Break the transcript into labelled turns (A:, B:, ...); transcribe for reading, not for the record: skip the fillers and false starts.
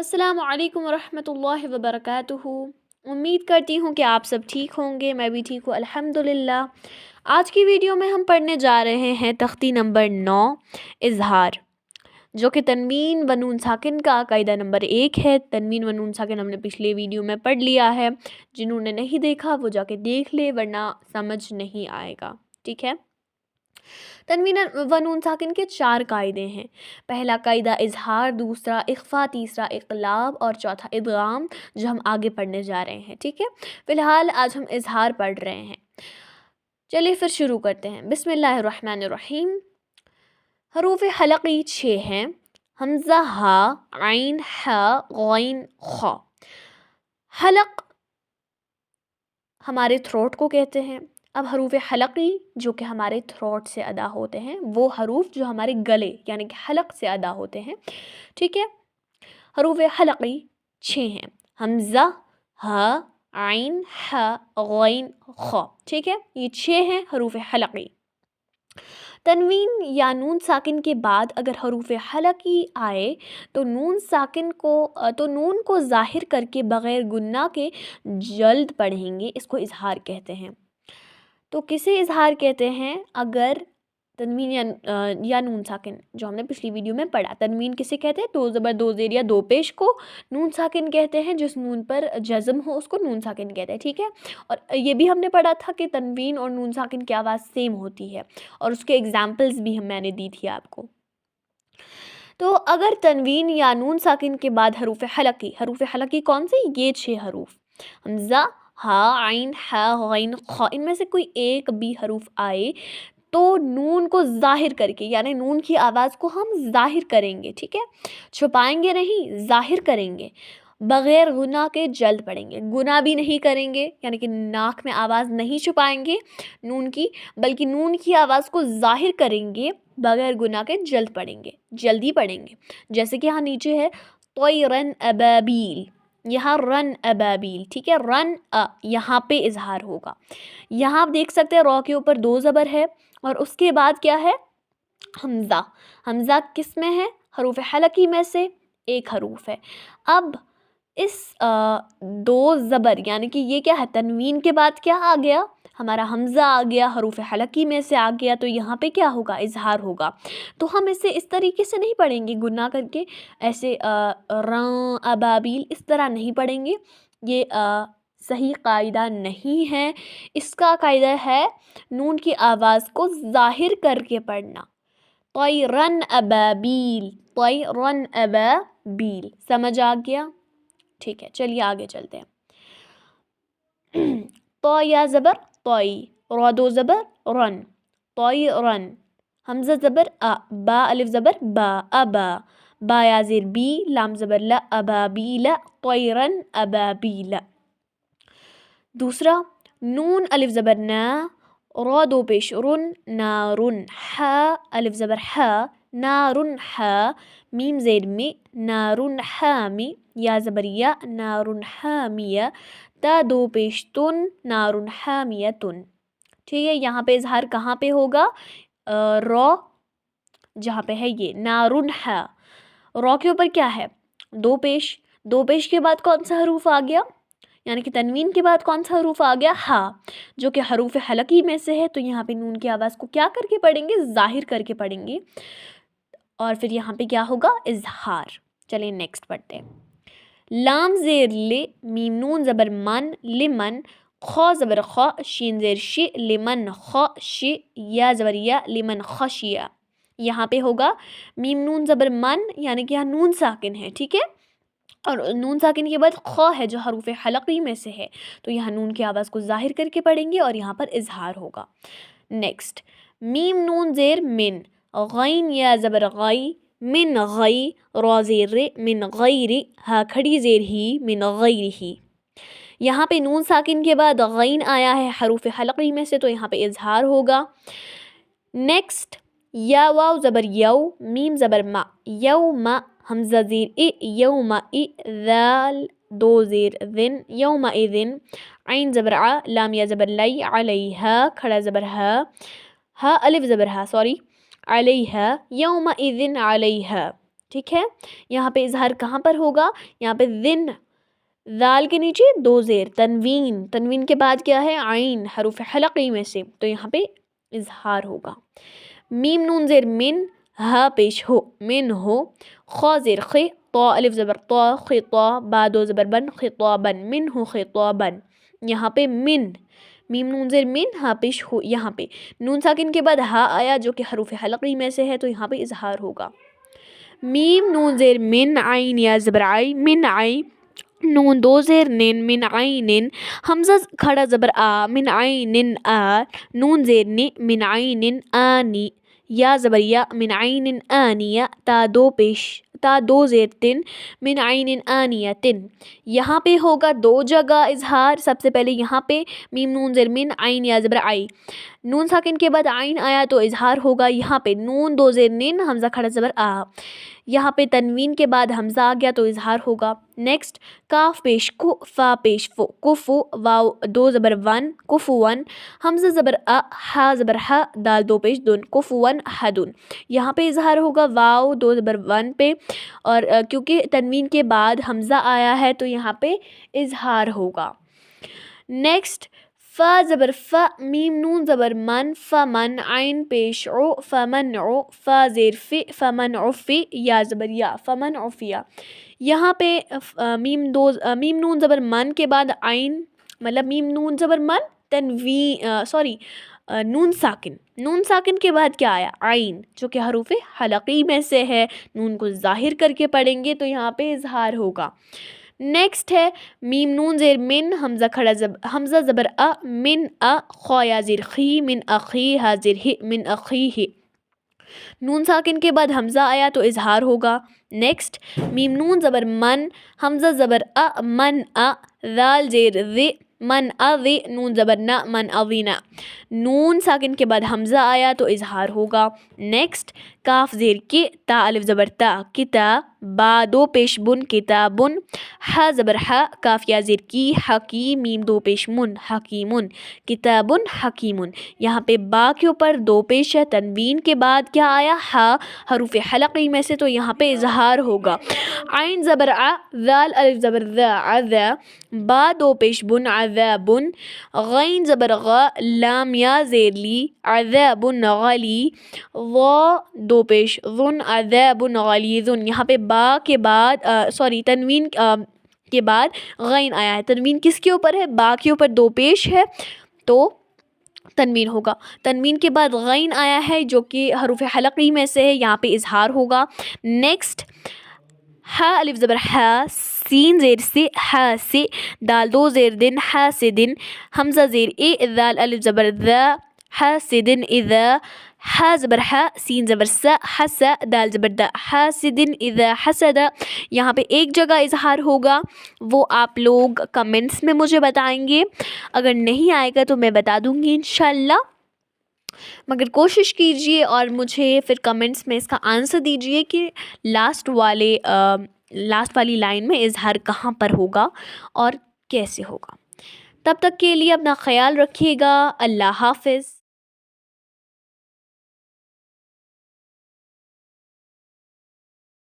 A: السلام علیکم ورحمۃ اللہ وبرکاتہ۔ امید کرتی ہوں کہ آپ سب ٹھیک ہوں گے، میں بھی ٹھیک ہوں الحمدللہ۔ آج کی ویڈیو میں ہم پڑھنے جا رہے ہیں تختی نمبر 9 اظہار، جو کہ تنوین و نون ساکن کا قاعدہ نمبر 1 ہے۔ تنوین و نون ساکن ہم نے پچھلے ویڈیو میں پڑھ لیا ہے، جنہوں نے نہیں دیکھا وہ جا کے دیکھ لے ورنہ سمجھ نہیں آئے گا، ٹھیک ہے۔ تنوین و نون ساکن کے 4 قاعدے ہیں۔ پہلا قاعدہ اظہار، دوسرا اخفا، تیسرا اقلاب اور چوتھا ادغام، جو ہم آگے پڑھنے جا رہے ہیں، ٹھیک ہے۔ فی الحال آج ہم اظہار پڑھ رہے ہیں، چلیے پھر شروع کرتے ہیں۔ بسم اللہ الرحمن الرحیم۔ حروف حلقی 6 ہیں: حمزہ، ہا، عین، ح، غین، خا۔ حلق ہمارے تھروٹ کو کہتے ہیں۔ اب حروف حلقی جو کہ ہمارے تھروٹ سے ادا ہوتے ہیں، وہ حروف جو ہمارے گلے یعنی کہ حلق سے ادا ہوتے ہیں، ٹھیک ہے۔ حروف حلقی 6 ہیں: حمزہ، ہا، عین، ح، غین، خا، ٹھیک ہے۔ یہ 6 ہیں حروف حلقی۔ تنوین یا نون ساکن کے بعد اگر حروف حلقی آئے تو نون کو ظاہر کر کے بغیر گناہ کے جلد پڑھیں گے، اس کو اظہار کہتے ہیں۔ تو کسے اظہار کہتے ہیں؟ اگر تنوین یا نون ساکن جو ہم نے پچھلی ویڈیو میں پڑھا، تنوین کسے کہتے ہیں؟ 2 زبر 2 زیر یا 2 پیش کو نون ساکن کہتے ہیں، جس نون پر جزم ہو اس کو نون ساکن کہتے ہیں، ٹھیک ہے۔ اور یہ بھی ہم نے پڑھا تھا کہ تنوین اور نون ساکن کی آواز سیم ہوتی ہے، اور اس کے ایگزامپلز بھی میں نے دی تھی آپ کو۔ تو اگر تنوین یا نون ساکن کے بعد حروف حلقی کون سے؟ یہ 6 حروف: حمزہ، ہا، عین، ح، غین، خا، ان میں سے کوئی ایک بھی حروف آئے تو نون کو ظاہر کر کے، یعنی نون کی آواز کو ہم ظاہر کریں گے، ٹھیک ہے۔ چھپائیں گے نہیں، ظاہر کریں گے، بغیر گناہ کے جلد پڑھیں گے۔ گناہ بھی نہیں کریں گے، یعنی کہ ناک میں آواز نہیں چھپائیں گے نون کی، بلکہ نون کی آواز کو ظاہر کریں گے، بغیر گناہ کے جلد پڑھیں گے، جلدی پڑھیں گے۔ جیسے کہ یہاں نیچے ہے طیرن ابابیل، یہاں رن ابابیل، ٹھیک ہے۔ رن یہاں پہ اظہار ہوگا۔ یہاں آپ دیکھ سکتے ہیں را کے اوپر 2 زبر ہے، اور اس کے بعد کیا ہے؟ حمزہ۔ حمزہ کس میں ہے؟ حروف حلقی میں سے ایک حروف ہے۔ اب اس 2 زبر یعنی کہ یہ کیا ہے؟ تنوین کے بعد کیا آ گیا؟ ہمارا حمزہ آ گیا، حروف حلقی میں سے آ گیا، تو یہاں پہ کیا ہوگا؟ اظہار ہوگا۔ تو ہم اسے اس طریقے سے نہیں پڑھیں گے گناہ کر کے، ایسے رن ابابیل اس طرح نہیں پڑھیں گے، یہ صحیح قاعدہ نہیں ہے۔ اس کا قاعدہ ہے نون کی آواز کو ظاہر کر کے پڑھنا۔ طیرن ابابیل، طیرن ابابیل، سمجھ آ گیا؟ ٹھیک ہے، چلیے آگے چلتے ہیں۔ تو یا زبر طی، را 2 زبر رن، طیرن۔ حمزہ زبر ا، با الف زبر با، ابا۔ با یا زیر بی، لام زبر لا، ابابیل، طیرن ابابیل۔ دوسرا نون الف زبر نا، را 2 پیش رن، نارن، ح الف زبر ح، نارن ح، میم زیر می، نارن حامی، یا زبر یا، نارن حامیہ، تا 2 پیش تن، نارن حامیتن، ٹھیک ہے۔ یہاں پہ اظہار کہاں پہ ہوگا؟ را جہاں پہ ہے یہ نارن ح، را کے اوپر کیا ہے؟ 2 پیش۔ 2 پیش کے بعد کون سا حروف آ گیا؟ یعنی کہ تنوین کے بعد کون سا حروف آ گیا؟ ہا، جو کہ حروف حلقی میں سے ہے، تو یہاں پہ نون کی آواز کو کیا کر کے پڑھیں گے؟ ظاہر کر کے پڑھیں گے، اور پھر یہاں پہ کیا ہوگا؟ اظہار۔ چلیں نیکسٹ پڑھتے ہیں۔ لام زیر لے، میم نون زبر من، لمن، خا زبر خا، شین زیر شی، لمن خا شی، یا زبر یا، لمن خشیہ۔ یہاں پہ ہوگا میم نون زبر من، یعنی کہ یہاں نون ساکن ہے، ٹھیک ہے، اور نون ساکن کے بعد خا ہے جو حروف حلقی میں سے ہے، تو یہاں نون کی آواز کو ظاہر کر کے پڑھیں گے اور یہاں پر اظہار ہوگا۔ نیکسٹ میم نون زیر من، غین یا زبر غی، من غی، را زیر ر، من غیر، ہا کھڑی زیر ہی، من غیر ہی۔ یہاں پہ نون ساکن کے بعد غین آیا ہے حروف حلقی میں سے، تو یہاں پہ اظہار ہوگا۔ نیکسٹ یا واو زبر یو، میم زبر ما، یوم، حمزہ زیر ای، یوم ای، ذال 2 زیر ذن، یوم اذن، عین زبر ع، لام یا زبر لی، علیہا، کھڑا زبر ہا، ہا الف زبر ہا، سوری، علیہا، یوم اذن علیہا، ٹھیک ہے. یہاں پہ اظہار کہاں پر ہوگا؟ یہاں پہ ذن، ذال کے نیچے 2 زیر، تنوین، تنوین کے بعد کیا ہے؟ عین، حروف حلقی میں سے، تو یہاں پہ اظہار ہوگا. میم نون زیر من، ہا پیش ہو، من ہو. خا زیر خ، طا الف زبر طا، خطا، با دو زبر بن، خطابن، من ہو خطابن. یہاں پہ من، میم نون زیر من، ہا پیش ہو. یہاں پہ نون ساکن کے بعد ہا آیا جو کہ حروف حلقی میں سے ہے، تو یہاں پہ اظہار ہوگا. میم نون زیر من، عین یا زبر عی، من عی. نون 2 زیر نن، من عین. حمزہ کھڑا زبر آ، من عین آ. نون زیر نی، من عین آنی. یا زبر یا، من عین آنیہ. تا 2 پیش، تا 2 زیر تن، من عین آنیہ تن. یہاں پہ ہوگا 2 جگہ اظہار. سب سے پہلے یہاں پہ میم نون زیر من، عین یا زبر عی. نون ساکن کے بعد عین آیا تو اظہار ہوگا. یہاں پہ نون 2 زیر نن، حمزہ کھڑا زبر آ. یہاں پہ تنوین کے بعد حمزہ آ گیا تو اظہار ہوگا. نیکسٹ کاف پیش کو، فا پیش فو، کفو. واو 2 زبر ون، کفون. حمزہ زبر ا، ہا زبر ہ، دال 2 پیش دن، کفون حدن. یہاں پہ اظہار ہوگا واو 2 زبر ون پہ، اور کیونکہ تنوین کے بعد حمزہ آیا ہے تو یہاں پہ اظہار ہوگا. نیکسٹ فا زبر فا، میم نون زبر من، فمن. عین پیش عو، فمنعو. فا زیر فی، فمنعفی. یا زبر یا، فمنعفیا. یہاں پہ میم نون زبر من کے بعد عین، مطلب میم نون زبر من نون ساکن، نون ساکن کے بعد کیا آیا؟ عین، جو کہ حروف حلقی میں سے ہے. نون کو ظاہر کر کے پڑھیں گے تو یہاں پہ اظہار ہوگا. نیکسٹ ہے میم نون زیر من، حمزہ زبر ا، من ا. خا یا زیر خی، من اخی. ہا زیر ہی، من اخیہ. نون ساکن کے بعد حمزہ آیا تو اظہار ہوگا. نیکسٹ میم نون زبر من، حمزہ زبر ا، من ا. ذال زیر ذی، من اذی. نون زبر نا، من اذینا. نون ساکن کے بعد حمزہ آیا تو اظہار ہوگا. نیکسٹ کاف زیر کی، تا الف زبر تا، کتا. با 2 پیش بن، کتابن. ہا زبر ہا، کاف یا زیر کی، حکیم. میم 2 پیش من، حکیمن. کتابن حکیمن. یہاں پہ با کے اوپر 2 پیش ہے. تنوین کے بعد کیا آیا؟ ہا، حروف حلقی میں سے، تو یہاں پہ اظہار ہوگا. عین زبر ع، ذال الف زبر ذا، عذا. با 2 پیش بن، عذابن. غین زبر غ، لام یا زیر لی، عذابن غلی. ضا 2 پیش ظن، عذابن غلیظن. یہاں پہ با کے بعد تنوین کے بعد غین آیا ہے. تنوین کس کے اوپر ہے؟ با کے اوپر 2 پیش ہے تو تنوین ہوگا. تنوین کے بعد غین آیا ہے جو کہ حروف حلقی میں سے ہے، یہاں پہ اظہار ہوگا. نیکسٹ ہا الف زبر ہا، سین زیر سے، ہا سے. دال 2 زیر دن، ہا سے دن. حمزہ زیر اے، ذال الف زبر ذا، ہا سے دن اذا. ہا زبر ہا، سین زبر سا، حسا. دال زبر دا، حاسدن اذا حسد. یہاں پہ ایک جگہ اظہار ہوگا، وہ آپ لوگ کمنٹس میں مجھے بتائیں گے. اگر نہیں آئے گا تو میں بتا دوں گی انشاءاللہ، مگر کوشش کیجئے اور مجھے پھر کمنٹس میں اس کا آنسر دیجئے کہ لاسٹ والی لائن میں اظہار کہاں پر ہوگا اور کیسے ہوگا. تب تک کے لیے اپنا خیال رکھیے گا. اللہ حافظ.